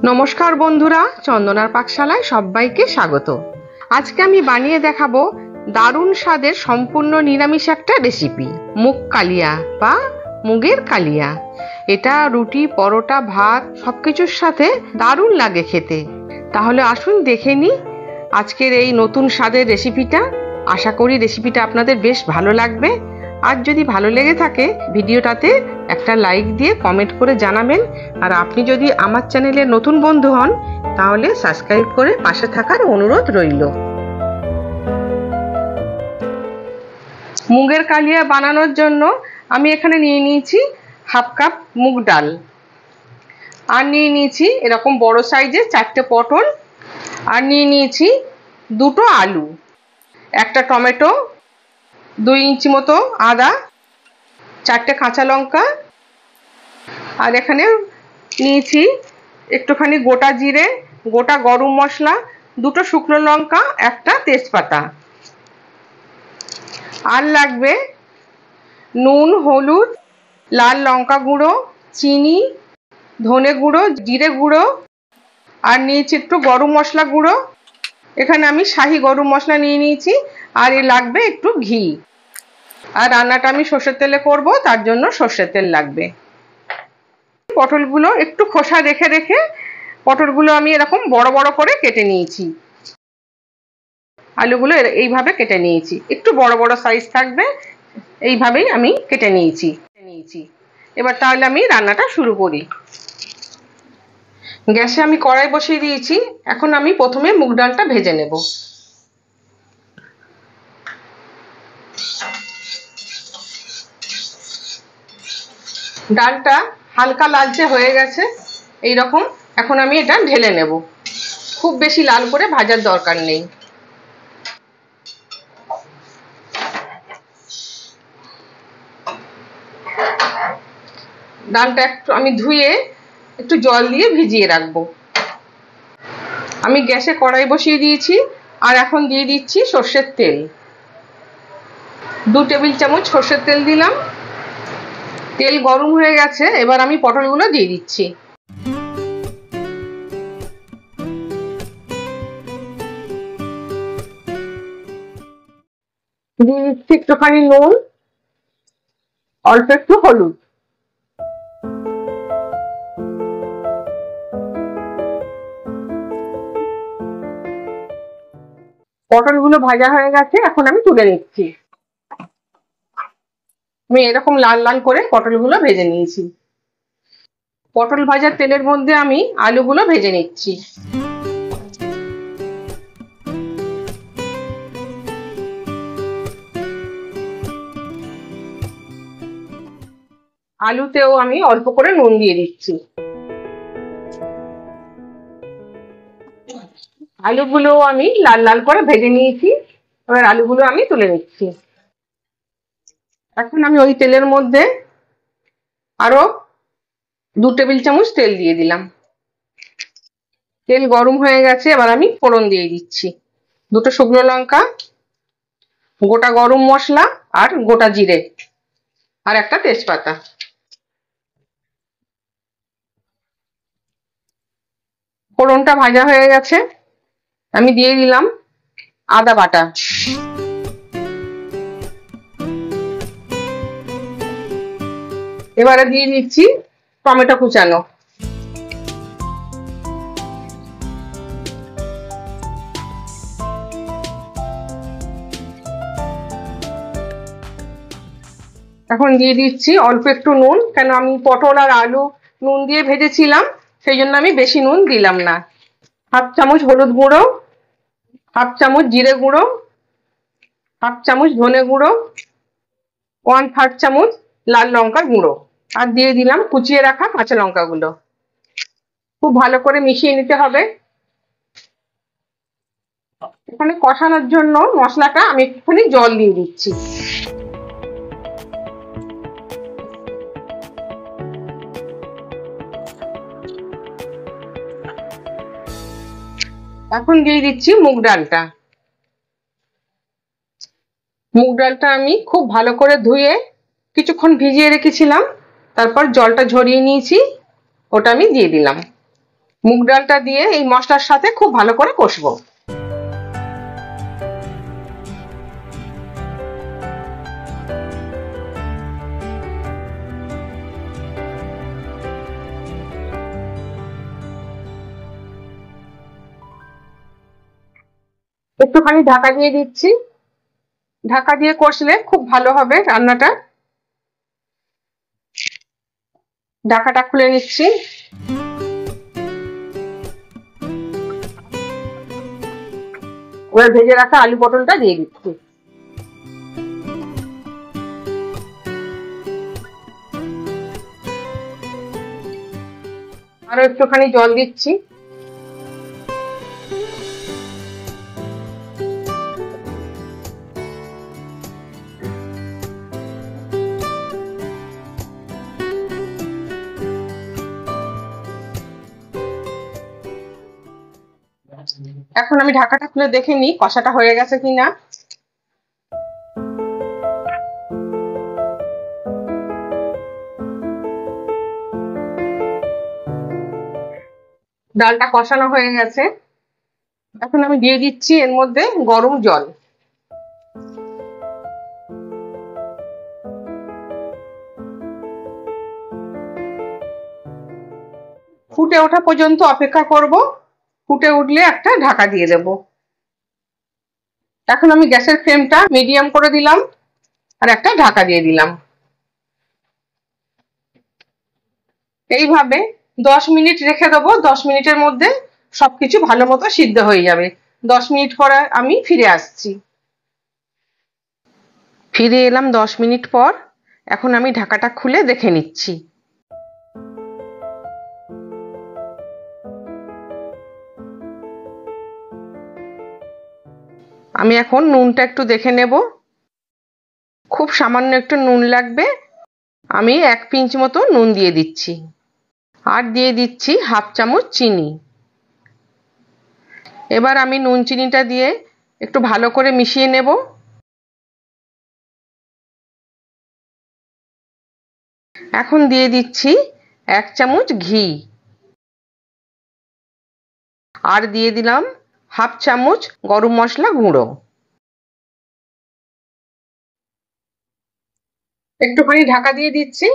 নমস্কার বন্ধুরা, চন্দনার পাকশালায় সবাইকে স্বাগত। আজকে আমি বানিয়ে দেখাবো দারুণ স্বাদের সম্পূর্ণ নিরামিষ একটা রেসিপি, মুগ কালিয়া বা মুগের কালিয়া। এটা রুটি, পরোটা, ভাত সবকিছুর সাথে দারুণ লাগে খেতে। তাহলে আসুন দেখে নিই আজকের এই নতুন স্বাদের রেসিপিটা। আশা করি রেসিপিটা আপনাদের বেশ ভালো লাগবে। আর যদি ভালো লেগে থাকে ভিডিওটাতে একটা লাইক দিয়ে কমেন্ট করে জানাবেন। আর আপনি যদি আমার চ্যানেলের নতুন বন্ধু হন তাহলে সাবস্ক্রাইব করে পাশে থাকার অনুরোধ রইল। মুগের কালিয়া বানানোর জন্য আমি এখানে নিয়ে নিয়েছি হাফ কাপ মুগ ডাল, আর নিয়ে নিয়েছি এরকম বড় সাইজের 4টে পটল, আর নিয়ে নিয়েছি 2টো আলু, একটা টমেটো, 2 ইঞ্চি মতো আদা, 4টে কাঁচা লঙ্কা, আর এখানে নিয়েছি একটুখানি গোটা জিরে, গোটা গরম মশলা, 2টো শুকনো লঙ্কা, একটা তেজপাতা। আর লাগবে নুন, হলুদ, লাল লঙ্কা গুঁড়ো, চিনি, ধনে গুঁড়ো, জিরে গুঁড়ো, আর নিয়েছি একটু গরম মশলা গুঁড়ো। এখানে আমি শাহি গরম মশলা নিয়ে নিয়েছি। আর লাগবে একটু ঘি। আর রান্নাটা আমি সর্ষের তেলে করব, তার জন্য সর্ষের তেল লাগবে। পটলগুলো একটু খোসা রেখে রেখে পটলগুলো আমি এরকম বড় বড় করে কেটে নিয়েছি। আলুগুলো এইভাবে কেটে নিয়েছি, একটু বড় বড় সাইজ থাকবে, এইভাবেই আমি কেটে নিয়েছি। এবার তাহলে আমি রান্নাটা শুরু করি। গ্যাসে আমি কড়াই বসিয়ে দিয়েছি। এখন আমি প্রথমে মুগ ডালটা ভেজে নেব। ডালটা হালকা লালচে হয়ে গেছে এইরকম। এখন আমি এটা ঢেলে নেব। খুব বেশি লাল করে ভাজার দরকার নেই। ডালটা একটু আমি ধুয়ে একটু জল দিয়ে ভিজিয়ে রাখবো। আমি গ্যাসে কড়াই বসিয়ে দিয়েছি। আর এখন দিয়ে দিচ্ছি সর্ষের তেল। 2 টেবিল চামচ সর্ষের তেল দিলাম। তেল গরম হয়ে গেছে, এবার আমি পটলগুলো দিয়ে দিচ্ছি। দিয়ে দিচ্ছি একটুখানি নুন, অল্প একটু হলুদ। পটলগুলো ভাজা হয়ে গেছে, এখন আমি তুলে নিচ্ছি। আমি এরকম লাল লাল করে পটলগুলো ভেজে নিয়েছি। পটল ভাজার তেলের মধ্যে আমি আলুগুলো ভেজে নিচ্ছি। আলুতেও আমি অল্প করে নুন দিয়ে দিচ্ছি। আলুগুলো আমি লাল লাল করে ভেজে নিয়েছি। এবার আলুগুলো আমি তুলে নিচ্ছি। এখন আমি ওই তেলের মধ্যে আরো 2 টেবিল চামচ তেল দিয়ে দিলাম। তেল গরম হয়ে গেছে, এবার আমি ফোড়ন দিয়ে দিচ্ছি। 2টো শুকনো লঙ্কা, গোটা গরম মশলা, আর গোটা জিরে, আর একটা তেজপাতা। ফোড়নটা ভাজা হয়ে গেছে, আমি দিয়ে দিলাম আদা বাটা। এবারে দিয়ে নিচ্ছি টমেটো কুচানো। এখন দিয়ে দিচ্ছি অল্প একটু নুন, কেন আমি পটল আর আলু নুন দিয়ে ভেজেছিলাম, সেই জন্য আমি বেশি নুন দিলাম না। হাফ চামচ হলুদ গুঁড়ো, হাফ চামচ জিরে গুঁড়ো, হাফ চামচ ধনে গুঁড়ো, 1/3 চামচ লাল লঙ্কার গুঁড়ো, আর দিয়ে দিলাম কুচিয়ে রাখা কাঁচা লঙ্কাগুলো। খুব ভালো করে মিশিয়ে নিতে হবে। এখানে কষানোর জন্য মশলাটা আমি একটুখানি জল দিয়ে দিচ্ছি। এখন দিয়ে দিচ্ছি মুগ ডালটা। মুগ ডালটা আমি খুব ভালো করে ধুয়ে কিছুক্ষণ ভিজিয়ে রেখেছিলাম, তারপর জলটা ঝরিয়ে নিয়েছি, ওটা আমি দিয়ে দিলাম। মুগ ডালটা দিয়ে এই মশলার সাথে খুব ভালো করে কষবো। একটুখানি ঢাকা দিয়ে দিচ্ছি। ঢাকা দিয়ে কষলে খুব ভালো হবে রান্নাটা। ঢাকাটা খুলে নিচ্ছি। এবার ভেজে রাখা আলু পটলটা দিয়ে দিচ্ছি। আরো একটুখানি জল দিচ্ছি। এখন আমি ঢাকাটা খুলে দেখে নিই কষাটা হয়ে গেছে কিনা। ডালটা কষানো হয়ে গেছে। এখন আমি দিয়ে দিচ্ছি এর মধ্যে গরম জল। ফুটে ওঠা পর্যন্ত অপেক্ষা করব। ফুটে উঠলে একটা ঢাকা দিয়ে দেব। এখন আমি গ্যাসের ফ্লেমটা মিডিয়াম করে দিলাম আর একটা ঢাকা দিয়ে দিলাম। এইভাবে 10 মিনিট রেখে দেবো। 10 মিনিটের মধ্যে সবকিছু ভালো মতো সিদ্ধ হয়ে যাবে। 10 মিনিট পরে আমি ফিরে আসছি। ফিরে এলাম 10 মিনিট পর। এখন আমি ঢাকাটা খুলে দেখে নিচ্ছি। আমি এখন নুনটা একটু দেখে নেব। খুব সামান্য একটু নুন লাগবে। আমি 1 পিঞ্চ মতো নুন দিয়ে দিচ্ছি। আর দিয়ে দিচ্ছি হাফ চামচ চিনি। এবার আমি নুন চিনিটা দিয়ে একটু ভালো করে মিশিয়ে নেব। এখন দিয়ে দিচ্ছি 1 চামচ ঘি। আর দিয়ে দিলাম হাফ চামচ গরম মশলা গুঁড়ো। একটুখানি ঢাকা দিয়ে দিচ্ছি।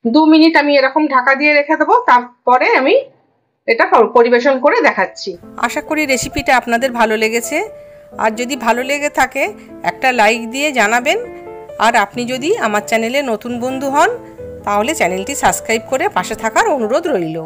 2 মিনিট আমি এরকম ঢাকা দিয়ে রেখে দেবো। তারপরে আমি এটা পরিবেশন করে দেখাচ্ছি। আশা করি রেসিপিটা আপনাদের ভালো লেগেছে। আর যদি ভালো লেগে থাকে একটা লাইক দিয়ে জানাবেন। আর আপনি যদি আমার চ্যানেলে নতুন বন্ধু হন তাহলে চ্যানেলটি সাবস্ক্রাইব করে পাশে থাকার অনুরোধ রইল।